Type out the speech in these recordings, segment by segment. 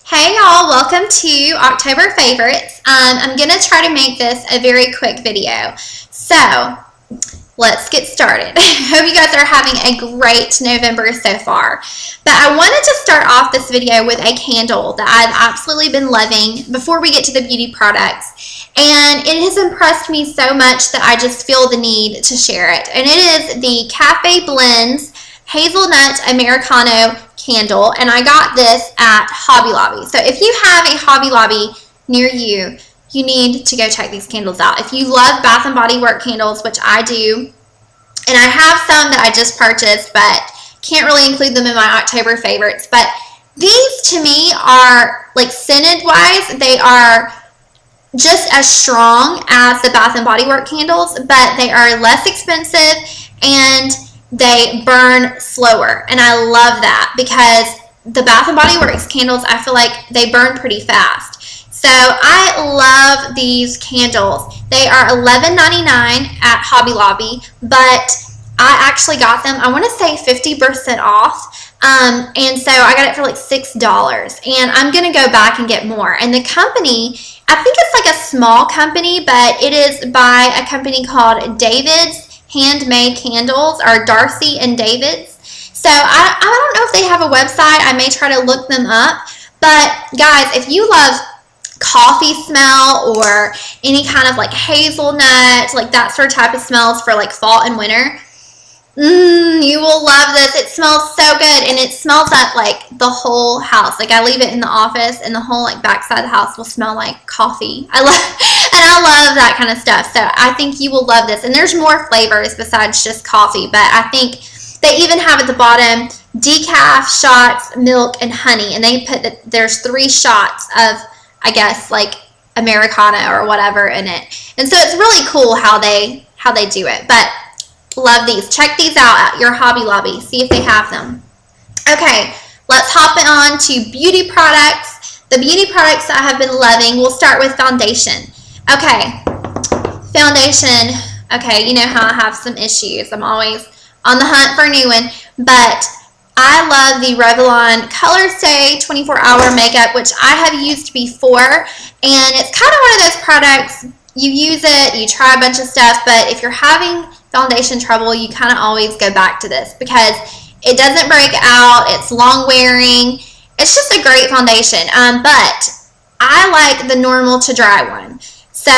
Hey y'all, welcome to October Favorites. I'm going to try to make this a very quick video. So, let's get started. Hope you guys are having a great November so far. But I wanted to start off this video with a candle that I've absolutely been loving before we get to the beauty products. And it has impressed me so much that I just feel the need to share it. And it is the Cafe Blends Hazelnut Americano candle, and I got this at Hobby Lobby. So if you have a Hobby Lobby near you, you need to go check these candles out. If you love Bath & Body Works candles, which I do, and I have some that I just purchased, but can't really include them in my October favorites, but these to me are, like, scented wise, they are just as strong as the Bath & Body Works candles, but they are less expensive and they burn slower, and I love that because the Bath & Body Works candles, I feel like they burn pretty fast. So I love these candles. They are $11.99 at Hobby Lobby, but I actually got them, I want to say 50% off, and so I got it for like $6, and I'm going to go back and get more. And the company, I think it's like a small company, but it is by a company called David's Handmade Candles, or Darcy and David's. So I don't know if they have a website. I may try to look them up. But guys, if you love coffee smell or any kind of like hazelnut, like that sort of type of smells for like fall and winter, you will love this. It smells so good, and it smells up like the whole house. Like I leave it in the office, and the whole like backside of the house will smell like coffee. I love that kind of stuff. So I think you will love this. And there's more flavors besides just coffee, but I think they even have at the bottom decaf, shots, milk, and honey. And they put that there's 3 shots of, I guess, like Americano or whatever in it. And so it's really cool how they do it. But love these. Check these out at your Hobby Lobby. See if they have them. Okay, let's hop on to beauty products. The beauty products I have been loving. We'll start with foundation. Okay, foundation. Okay, you know how I have some issues. I'm always on the hunt for a new one. But I love the Revlon Color Stay 24-hour makeup, which I have used before. And it's kind of one of those products, you use it, you try a bunch of stuff, but if you're having foundation trouble, you kind of always go back to this because it doesn't break out, it's long wearing, it's just a great foundation. But I like the normal to dry one. So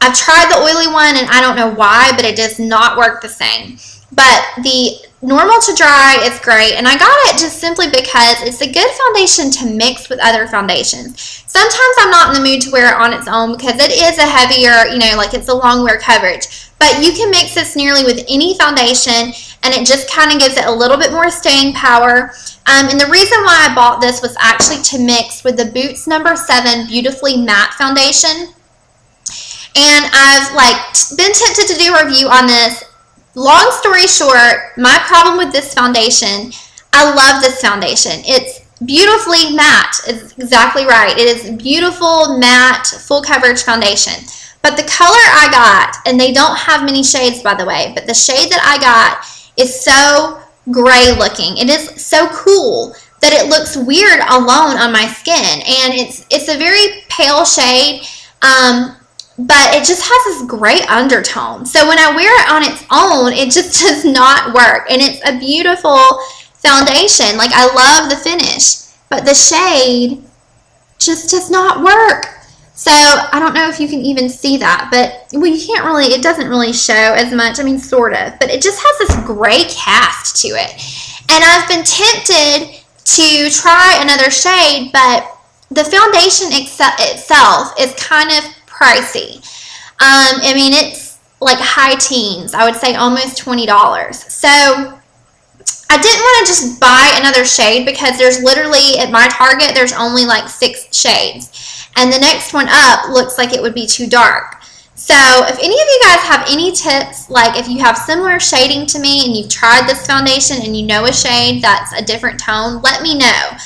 I've tried the oily one, and I don't know why, but it does not work the same. But the normal to dry is great, and I got it just simply because it's a good foundation to mix with other foundations. Sometimes I'm not in the mood to wear it on its own because it is a heavier, you know, like it's a long wear coverage. But you can mix this nearly with any foundation, and it just kind of gives it a little bit more staying power. And the reason why I bought this was actually to mix with the Boots No. 7 Beautifully Matte Foundation. And I've been tempted to do a review on this. Long story short, my problem with this foundation, I love this foundation. It's beautifully matte. It's exactly right. It is beautiful, matte, full coverage foundation. But the color I got, and they don't have many shades by the way, but the shade that I got is so gray looking. It is so cool that it looks weird alone on my skin. And it's a very pale shade. But it just has this gray undertone. So when I wear it on its own, it just does not work. And it's a beautiful foundation. Like, I love the finish. But the shade just does not work. So I don't know if you can even see that. But, well, you can't really, it doesn't really show as much. I mean, sort of. But it just has this gray cast to it. And I've been tempted to try another shade, but the foundation itself is kind of pricey. I mean, it's like high teens. I would say almost $20. So I didn't want to just buy another shade because there's literally, at my Target, there's only like 6 shades. And the next one up looks like it would be too dark. So if any of you guys have any tips, like if you have similar shading to me and you've tried this foundation and you know a shade that's a different tone, let me know.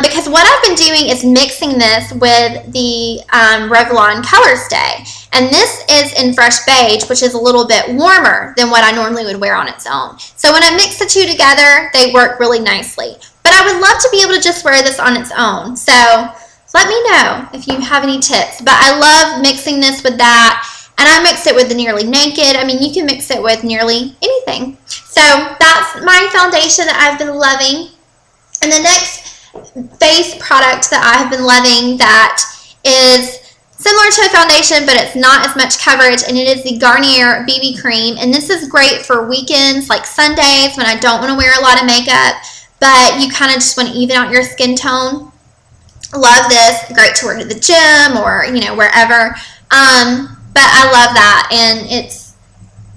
Because what I've been doing is mixing this with the Revlon Color Stay. And this is in Fresh Beige, which is a little bit warmer than what I normally would wear on its own. So when I mix the two together, they work really nicely. But I would love to be able to just wear this on its own. So let me know if you have any tips. But I love mixing this with that. And I mix it with the Nearly Naked. I mean, you can mix it with nearly anything. So that's my foundation that I've been loving. And the next face product that I have been loving that is similar to a foundation, but it's not as much coverage, and it is the Garnier BB Cream. And this is great for weekends, like Sundays, when I don't want to wear a lot of makeup, but you kind of just want to even out your skin tone. Love this. Great to wear to the gym or, you know, wherever. But I love that, and it's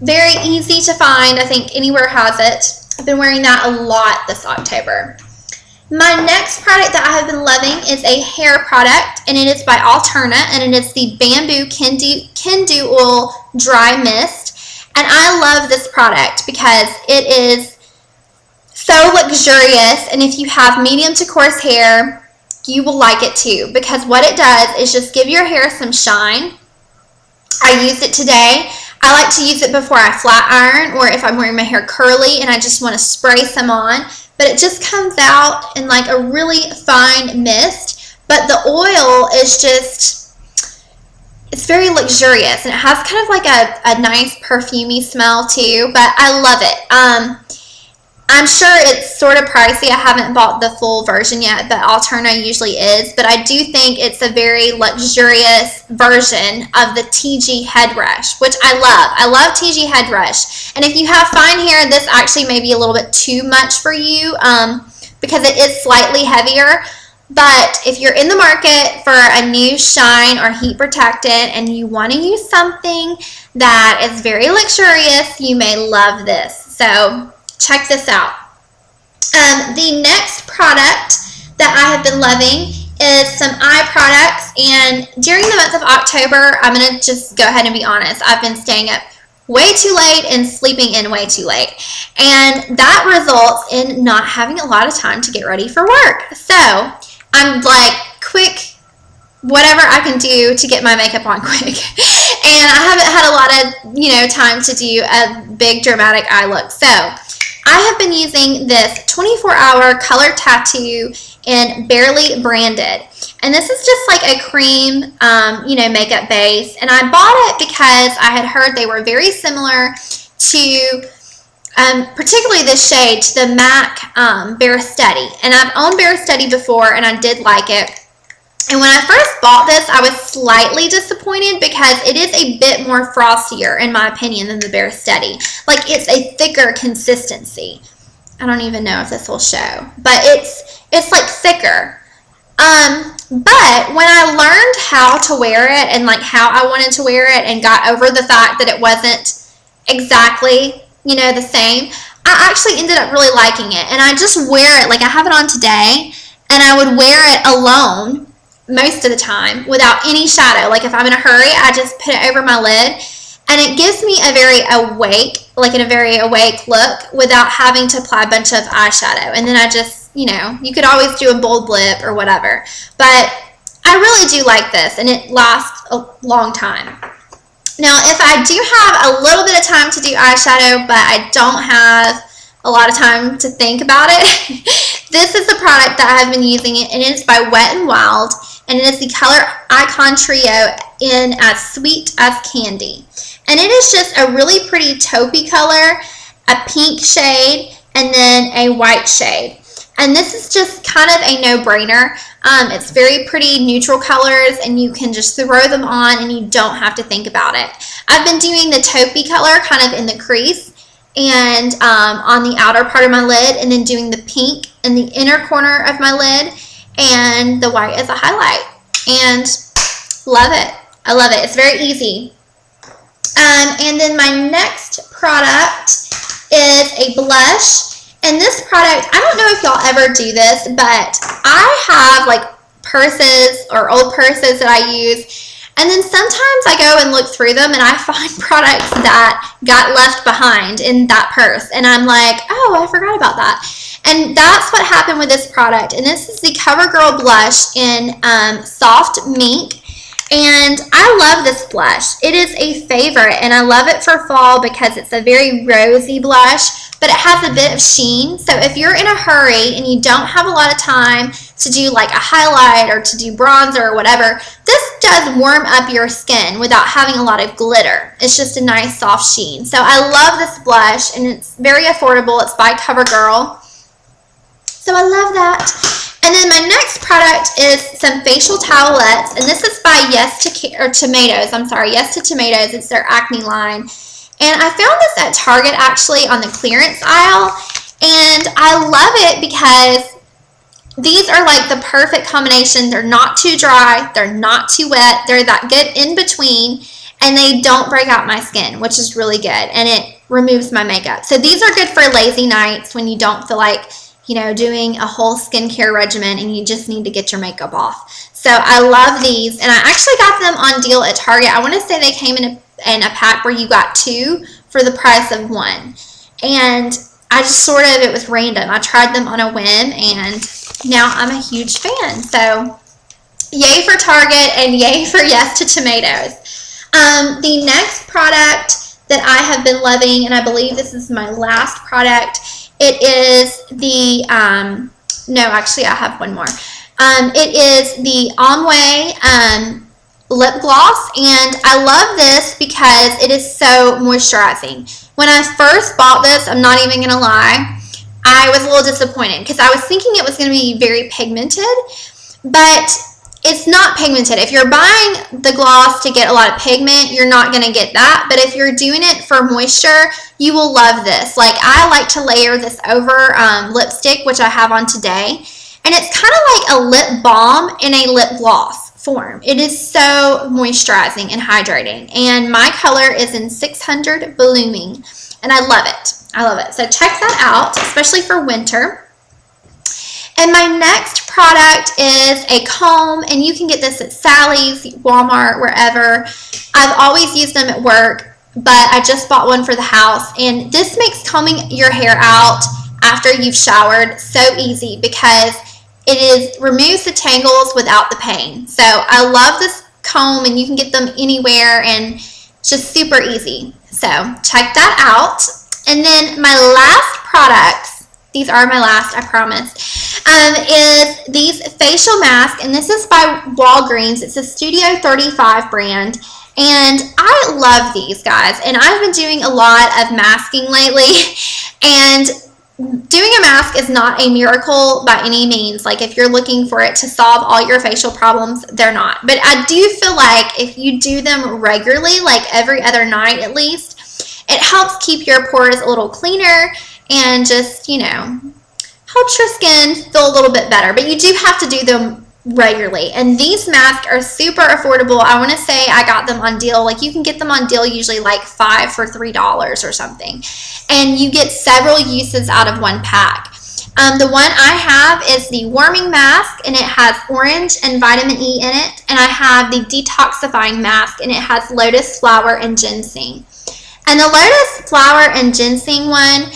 very easy to find. I think anywhere has it. I've been wearing that a lot this October. My next product that I have been loving is a hair product, and it is by Alterna, and it is the Bamboo Kendu Oil Dry Mist. And I love this product because it is so luxurious, and if you have medium to coarse hair, you will like it too, because what it does is just give your hair some shine. I used it today. I like to use it before I flat iron, or if I'm wearing my hair curly and I just want to spray some on. But it just comes out in like a really fine mist. But the oil is just, it's very luxurious, and it has kind of like a nice perfumey smell too. But I love it. I'm sure it's sort of pricey. I haven't bought the full version yet, but Alterna usually is. But I do think it's a very luxurious version of the TG Head Rush, which I love. I love TG Head Rush. And if you have fine hair, this actually may be a little bit too much for you because it is slightly heavier. But if you're in the market for a new shine or heat protectant and you want to use something that is very luxurious, you may love this. So check this out. The next product that I have been loving is some eye products, and during the month of October, I'm going to just go ahead and be honest, I've been staying up way too late and sleeping in way too late, and that results in not having a lot of time to get ready for work. So I'm like, quick, whatever I can do to get my makeup on quick. And I haven't had a lot of, you know, time to do a big dramatic eye look. So I have been using this 24-hour color tattoo in Barely Branded. And this is just like a cream, you know, makeup base. And I bought it because I had heard they were very similar to, particularly this shade, to the MAC Bare Steady. And I've owned Bare Steady before, and I did like it. And when I first bought this, I was slightly disappointed because it is a bit more frostier, in my opinion, than the Bare Steady. Like, it's a thicker consistency. I don't even know if this will show, but it's like thicker. But when I learned how to wear it and like how I wanted to wear it and got over the fact that it wasn't exactly, you know, the same, I actually ended up really liking it. And I just wear it, like I have it on today, and I would wear it alone most of the time without any shadow. Like if I'm in a hurry, I just put it over my lid, and it gives me a very awake, like in a very awake look without having to apply a bunch of eyeshadow. And then I just, you know, you could always do a bold lip or whatever, but I really do like this, and it lasts a long time. Now, if I do have a little bit of time to do eyeshadow, but I don't have a lot of time to think about it, this is the product that I have been using, and it is by Wet n Wild, and it is the Color Icon Trio in As Sweet as Candy. And it is just a really pretty taupey color, a pink shade, and then a white shade. And this is just kind of a no-brainer. It's very pretty neutral colors, and you can just throw them on and you don't have to think about it. I've been doing the taupey color kind of in the crease and on the outer part of my lid, and then doing the pink in the inner corner of my lid, and the white as a highlight. And love it. I love it. It's very easy. And then my next product is a blush. And this product, I don't know if y'all ever do this, but I have like purses or old purses that I use. And then sometimes I go and look through them and I find products that got left behind in that purse. And I'm like, oh, I forgot about that. And that's what happened with this product. And this is the CoverGirl blush in Soft Mink. And I love this blush. It is a favorite, and I love it for fall because it's a very rosy blush, but it has a bit of sheen. So if you're in a hurry and you don't have a lot of time to do like a highlight or to do bronzer or whatever, this does warm up your skin without having a lot of glitter. It's just a nice soft sheen. So I love this blush, and it's very affordable. It's by CoverGirl. So I love that. And then my next product is some facial towelettes, and this is by Yes to Tomatoes. It's their acne line. And I found this at Target actually on the clearance aisle, and I love it because these are like the perfect combination. They're not too dry, they're not too wet, they're that good in between, and they don't break out my skin, which is really good, and it removes my makeup. So these are good for lazy nights when you don't feel like, you know, doing a whole skincare regimen and you just need to get your makeup off. So I love these, and I actually got them on deal at Target. I want to say they came in a pack where you got 2 for the price of 1. And I just it was random. I tried them on a whim, and now I'm a huge fan. So yay for Target and yay for Yes to Tomatoes. The next product that I have been loving, and I believe this is my last product, it is the, no, actually I have one more. It is the Amway lip gloss, and I love this because it is so moisturizing. When I first bought this, I'm not even gonna lie, I was a little disappointed because I was thinking it was gonna be very pigmented, but it's not pigmented. If you're buying the gloss to get a lot of pigment, you're not going to get that. But if you're doing it for moisture, you will love this. Like, I like to layer this over lipstick, which I have on today. And it's kind of like a lip balm in a lip gloss form. It is so moisturizing and hydrating. And my color is in 600 Blooming. And I love it. I love it. So check that out, especially for winter. And my next product is a comb, and you can get this at Sally's, Walmart, wherever. I've always used them at work, but I just bought one for the house, and this makes combing your hair out after you've showered so easy because it removes the tangles without the pain. So I love this comb, and you can get them anywhere, and just super easy. So check that out. And then my last products, these are my last, I promise, is these facial masks, and this is by Walgreens. It's a Studio 35 brand, and I love these, guys, and I've been doing a lot of masking lately, and doing a mask is not a miracle by any means. Like, if you're looking for it to solve all your facial problems, they're not. But I do feel like if you do them regularly, like every other night at least, it helps keep your pores a little cleaner and just, you know, helps your skin feel a little bit better. But you do have to do them regularly. And these masks are super affordable. I want to say I got them on deal. Like, you can get them on deal usually like 5 for $3 or something. And you get several uses out of one pack. The one I have is the warming mask, and it has orange and vitamin E in it. And I have the detoxifying mask, and it has lotus flower and ginseng. And the lotus flower and ginseng one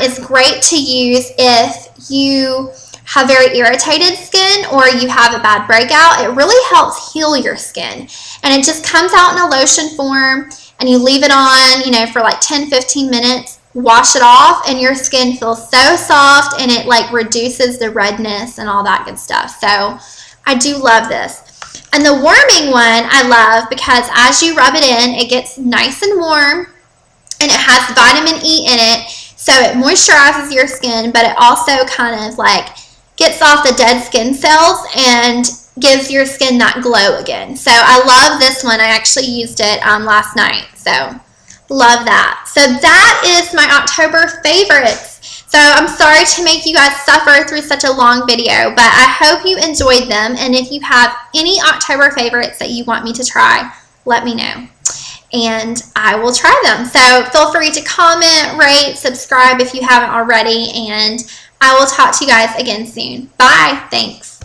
is great to use if you have very irritated skin or you have a bad breakout. It really helps heal your skin. And it just comes out in a lotion form, and you leave it on, you know, for like 10-15 minutes, wash it off, and your skin feels so soft, and it like reduces the redness and all that good stuff. So I do love this. And the warming one I love because as you rub it in, it gets nice and warm, and it has vitamin E in it, so it moisturizes your skin, but it also kind of like gets off the dead skin cells and gives your skin that glow again. So I love this one. I actually used it last night, so love that. So that is my October favorites. So I'm sorry to make you guys suffer through such a long video, but I hope you enjoyed them, and if you have any October favorites that you want me to try, let me know, and I will try them. So feel free to comment, rate, subscribe if you haven't already, and I will talk to you guys again soon. Bye. Thanks.